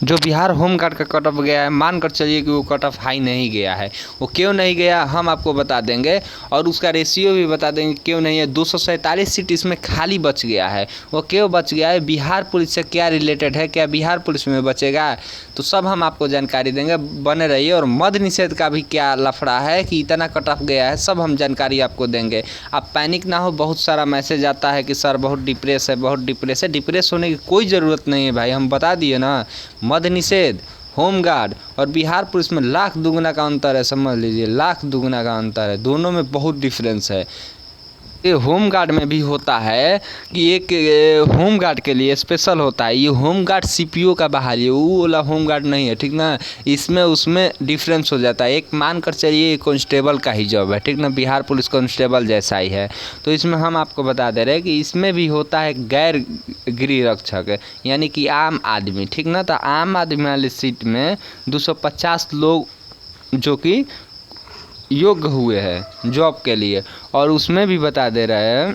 जो बिहार होमगार्ड का cut off गया है, मानकर चलिए कि वो कट ऑफ हाई नहीं गया है। वो क्यों नहीं गया हम आपको बता देंगे और उसका रेशियो भी बता देंगे क्यों नहीं है। 247 सीट इसमें खाली बच गया है। वो क्यों बच गया है, बिहार पुलिस से क्या रिलेटेड है, क्या बिहार पुलिस में बचेगा, तो सब हम आपको जानकारी देंगे, बने रहिए। और मद्य निषेध का भी क्या लफड़ा है कि इतना कट ऑफ गया है, सब हम जानकारी आपको देंगे। आप पैनिक ना हो। बहुत सारा मैसेज आता है कि सर बहुत डिप्रेस है, बहुत डिप्रेस है। डिप्रेस होने की कोई ज़रूरत नहीं है भाई, हम बता दिए ना। मद्य निषेध, होमगार्ड और बिहार पुलिस में लाख दुगना का अंतर है, समझ लीजिए, लाख दुगना का अंतर है। दोनों में बहुत डिफरेंस है। ये होमगार्ड में भी होता है कि एक होमगार्ड के लिए स्पेशल होता है। ये होमगार्ड सीपीओ का बहाली है, वो वाला होमगार्ड नहीं है, ठीक ना। इसमें उसमें डिफरेंस हो जाता है। एक मानकर चलिए कांस्टेबल का ही जॉब है, ठीक ना, बिहार पुलिस कांस्टेबल जैसा ही है। तो इसमें हम आपको बता दे रहे हैं कि इसमें भी होता है गैर गृह रक्षक, यानी कि आम आदमी, ठीक ना। तो आम आदमी वाली सीट में 250 लोग जो कि योग्य हुए हैं जॉब के लिए। और उसमें भी बता दे रहे हैं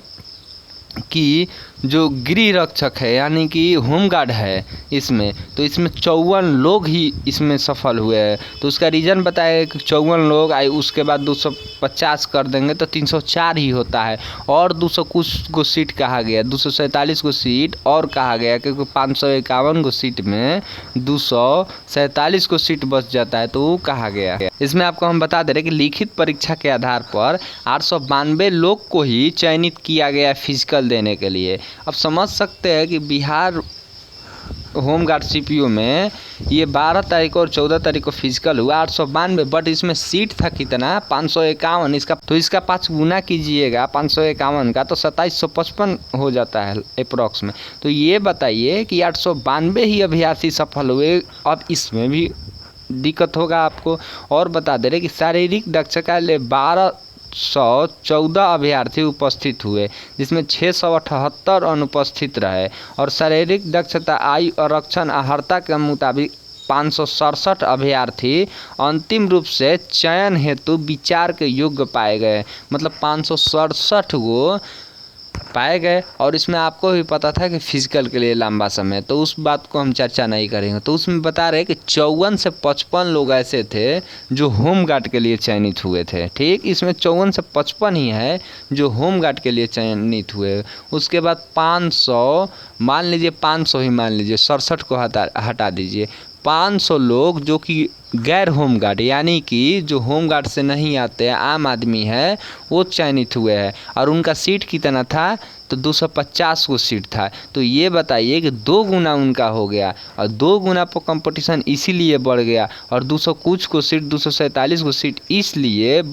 कि जो गृह रक्षक है यानी कि होमगार्ड है इसमें, तो इसमें 54 लोग ही इसमें सफल हुए हैं। तो उसका रीज़न बताया कि 54 लोग आए, उसके बाद 250 कर देंगे तो 304 ही होता है। और 200 कुछ को सीट कहा गया, 247 को सीट और कहा गया, क्योंकि 551 को सीट में 247 को सीट बच जाता है, तो वो कहा गया। इसमें आपको हम बता दे रहे हैं कि लिखित परीक्षा के आधार पर 892 लोग को ही चयनित किया गया फिजिकल देने के लिए। अब समझ सकते हैं कि बिहार होमगार्ड सीपीओ में ये 12 तारीख और 14 तारीख को फिजिकल हुआ 892, बट इसमें सीट था कितना 551। इसका तो इसका 5 गुना कीजिएगा 551 का तो 2755 हो जाता है अप्रॉक्स में। तो ये बताइए कि 892 ही अभ्यर्थी सफल हुए। अब इसमें भी दिक्कत होगा आपको। और बता दे रहे कि शारीरिक दक्षता ले 1214 अभ्यर्थी उपस्थित हुए, जिसमें 678 अनुपस्थित रहे। और शारीरिक दक्षता आयु आरक्षण अर्हता के मुताबिक 567 अभ्यर्थी अंतिम रूप से चयन हेतु विचार के योग्य पाए गए, मतलब 567 गो पाए गए। और इसमें आपको भी पता था कि फिजिकल के लिए लंबा समय, तो उस बात को हम चर्चा नहीं करेंगे। तो उसमें बता रहे कि 54 से 55 लोग ऐसे थे जो होमगार्ड के लिए चयनित हुए थे, ठीक। इसमें 54 से 55 ही है जो होमगार्ड के लिए चयनित हुए। उसके बाद 500 मान लीजिए, 500 ही मान लीजिए, 67 को हटा दीजिए, 500 लोग जो कि गैर होमगार्ड यानी कि जो होमगार्ड से नहीं आते हैं, आम आदमी है, वो चयनित हुए हैं। और उनका सीट कितना था तो 250 को सीट था। तो ये बताइए कि 2 गुना उनका हो गया। और 2 गुना पर कंपटीशन इसीलिए बढ़ गया। और 200 कुछ को सीट 247 को सीट इसलिए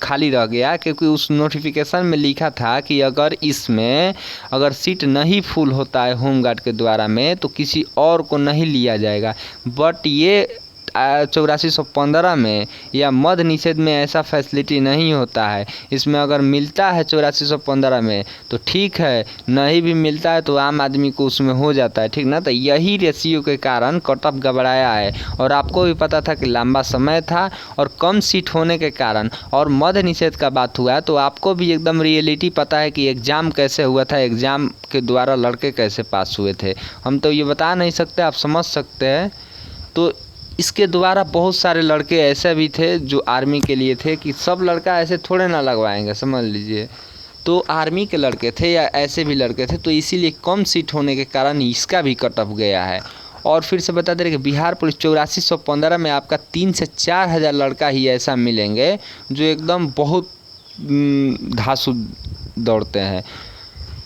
खाली रह गया क्योंकि उस नोटिफिकेशन में लिखा था कि अगर इसमें अगर सीट नहीं फुल होता है होमगार्ड के द्वारा में तो किसी और को नहीं लिया जाएगा। बट ये 8415 में या मद्य निषेध में ऐसा फैसिलिटी नहीं होता है। इसमें अगर मिलता है 8415 में तो ठीक है, नहीं भी मिलता है तो आम आदमी को उसमें हो जाता है, ठीक ना। तो यही रेशियो के कारण कट ऑफ गड़बड़ाया है। और आपको भी पता था कि लंबा समय था और कम सीट होने के कारण और मद्य निषेध का बात हुआ है, तो आपको भी एकदम रियलिटी पता है कि एग्ज़ाम कैसे हुआ था, एग्ज़ाम के द्वारा लड़के कैसे पास हुए थे। हम तो ये बता नहीं सकते, आप समझ सकते हैं। तो इसके द्वारा बहुत सारे लड़के ऐसे भी थे जो आर्मी के लिए थे, कि सब लड़का ऐसे थोड़े ना लगवाएंगे, समझ लीजिए। तो आर्मी के लड़के थे या ऐसे भी लड़के थे, तो इसीलिए कम सीट होने के कारण इसका भी कट ऑफ गया है। और फिर से बता दे रहे कि बिहार पुलिस 8415 में आपका 3 से 4 हज़ार लड़का ही ऐसा मिलेंगे जो एकदम बहुत धांसू दौड़ते हैं।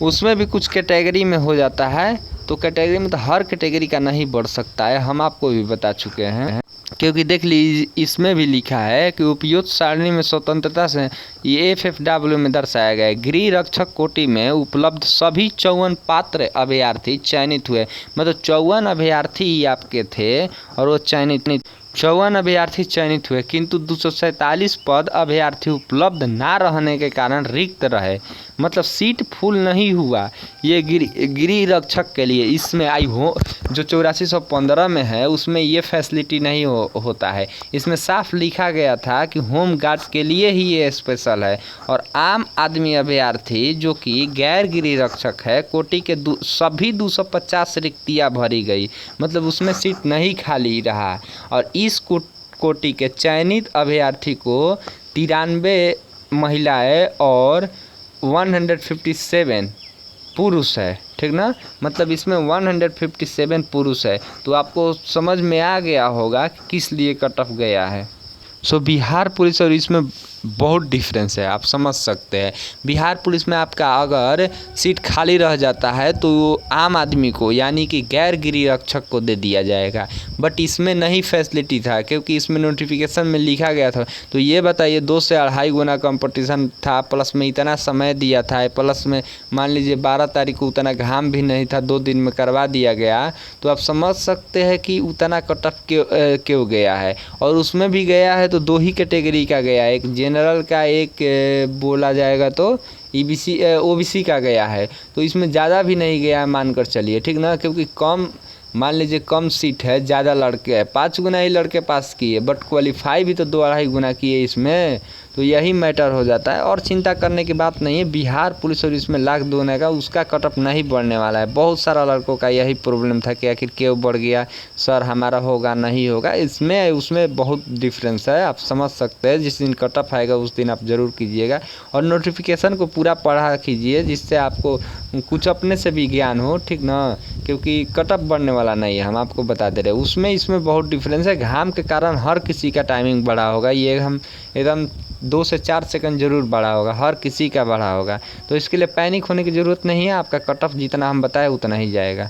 उसमें भी कुछ कैटेगरी में हो जाता है, तो कैटेगरी में तो हर कैटेगरी का नहीं बढ़ सकता है, हम आपको भी बता चुके हैं। क्योंकि देख लीजिए इसमें भी लिखा है कि उपयुक्त सारणी में स्वतंत्रता से ये FFW में दर्शाया गया है। गृह रक्षक कोटि में उपलब्ध सभी 54 पात्र अभ्यर्थी चयनित हुए, मतलब 54 अभ्यर्थी ही आपके थे और वो चयनित नहीं। 54 अभ्यर्थी चयनित हुए, किंतु 247 पद अभ्यर्थी उपलब्ध ना रहने के कारण रिक्त रहे। मतलब सीट फुल नहीं हुआ। ये गृह रक्षक के लिए इसमें आई हो जो 8415 में है उसमें ये फैसिलिटी नहीं होता है। इसमें साफ लिखा गया था कि होम गार्ड के लिए ही ये स्पेशल है। और आम आदमी अभ्यर्थी जो कि गैर गृह रक्षक है, कोटि के सभी 250 रिक्तियाँ भरी गई, मतलब उसमें सीट नहीं खाली रहा। और इस कोटि के चयनित अभ्यर्थी को 93 महिलाएं और 157 पुरुष है, ठीक ना। मतलब इसमें 157 पुरुष है। तो आपको समझ में आ गया होगा कि किस लिए कट ऑफ गया है। बिहार पुलिस और इसमें बहुत डिफरेंस है, आप समझ सकते हैं। बिहार पुलिस में आपका अगर सीट खाली रह जाता है तो आम आदमी को यानी कि गैर गृह रक्षक को दे दिया जाएगा। बट इसमें नहीं फैसिलिटी था, क्योंकि इसमें नोटिफिकेशन में लिखा गया था। तो ये बताइए 2 से 2.5 गुना कंपटीशन था, प्लस में इतना समय दिया था, प्लस में मान लीजिए 12 तारीख को उतना घाम भी नहीं था, 2 दिन में करवा दिया गया। तो आप समझ सकते हैं कि उतना कट ऑफ क्यों गया है। और उसमें भी गया है तो 2 ही कैटेगरी का गया है, एक जनरल का, एक बोला जाएगा तो ईबीसी ओबीसी का गया है। तो इसमें ज़्यादा भी नहीं गया मानकर चलिए, ठीक ना। क्योंकि कम मान लीजिए कम सीट है, ज़्यादा लड़के हैं, 5 गुना ही लड़के पास किए, बट क्वालिफाई भी तो 2-2.5 गुना किए इसमें। तो यही मैटर हो जाता है। और चिंता करने की बात नहीं है। बिहार पुलिस और इसमें लाख दोने का उसका कट ऑफ नहीं बढ़ने वाला है। बहुत सारा लड़कों का यही प्रॉब्लम था कि आखिर क्यों बढ़ गया सर, हमारा होगा नहीं होगा। इसमें उसमें बहुत डिफरेंस है, आप समझ सकते हैं। जिस दिन कट ऑफ आएगा उस दिन आप ज़रूर कीजिएगा और नोटिफिकेशन को पूरा पढ़ा कीजिए, जिससे आपको कुछ अपने से भी ज्ञान हो, ठीक ना। क्योंकि कट ऑफ बढ़ने वाला नहीं है, हम आपको बता दे रहे हैं। उसमें इसमें बहुत डिफरेंस है। घाम के कारण हर किसी का टाइमिंग बढ़ा होगा, ये हम एकदम 2 से 4 सेकंड जरूर बढ़ा होगा, हर किसी का बढ़ा होगा। तो इसके लिए पैनिक होने की ज़रूरत नहीं है। आपका कट ऑफ जितना हम बताए उतना ही जाएगा।